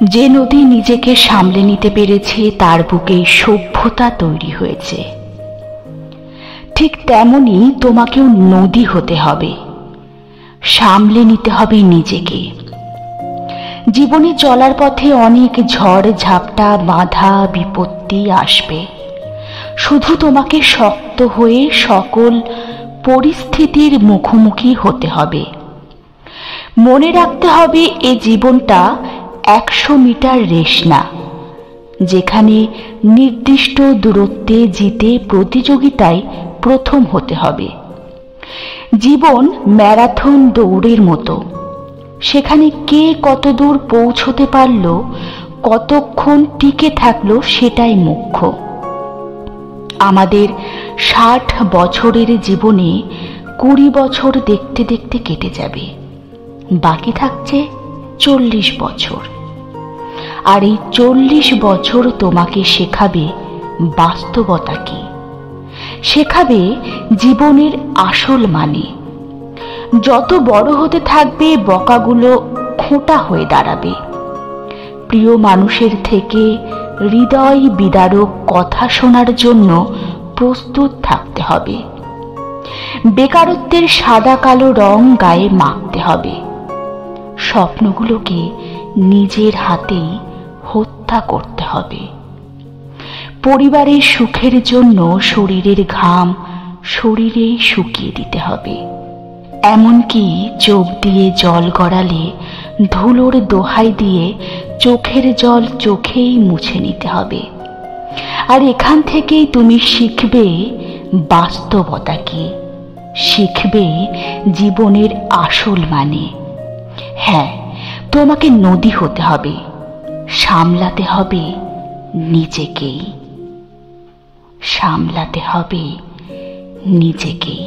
যে নদী নিজেকে সামলে নিতে পেরেছে তার বুকে সভ্যতা তৈরি হয়েছে। ঠিক তেমনি তোমাকেও নদী হতে হবে, সামলে নিতে হবে নিজেকে। জীবনে চলার পথে অনেক ঝড় ঝাপটা বাধা বিপত্তি আসবে। শুধু তোমাকে শক্ত হয়ে সকল পরিস্থিতির মুখোমুখি হতে হবে। মনে রাখতে হবে এ জীবনটা 100 মিটার রেস না, যেখানে নির্দিষ্ট দূরত্বে জিতে প্রতিযোগিতায় প্রথম হতে হবে। জীবন ম্যারাথন দৌড়ের মতো, সেখানে কে কত দূর পৌঁছতে পারল, কতক্ষণ টিকে থাকলো সেটাই মুখ্য। আমাদের 60 বছরের জীবনে 20 বছর দেখতে দেখতে কেটে যাবে, বাকি থাকছে 40 বছর। আর এই 40 বছর তোমাকে শেখাবে বাস্তবতা কি, শেখাবে জীবনের আসল মানে। যত বড় হতে থাকবে বকাগুলো খোঁটা হয়ে দাঁড়াবে। প্রিয় মানুষের থেকে হৃদয় বিদারক কথা শোনার জন্য প্রস্তুত থাকতে হবে। বেকারত্বের সাদা কালো রং গায়ে মাখতে হবে। স্বপ্নগুলোকে নিজের হাতেই হত্যা করতে হবে। পরিবারের সুখের জন্য শরীরের ঘাম শরীরেই শুকিয়ে দিতে হবে। এমনকি চোখ দিয়ে জল গড়ালে ধুলোর দোহাই দিয়ে চোখের জল চোখেই মুছে নিতে হবে। আর এখান থেকেই তুমি শিখবে বাস্তবতা কি, শিখবে জীবনের আসল মানে। হ্যাঁ, তোমাকে নদী হতে হবে, সামলাতে হবে নিজেকেই, সামলাতে হবে নিজেকেই।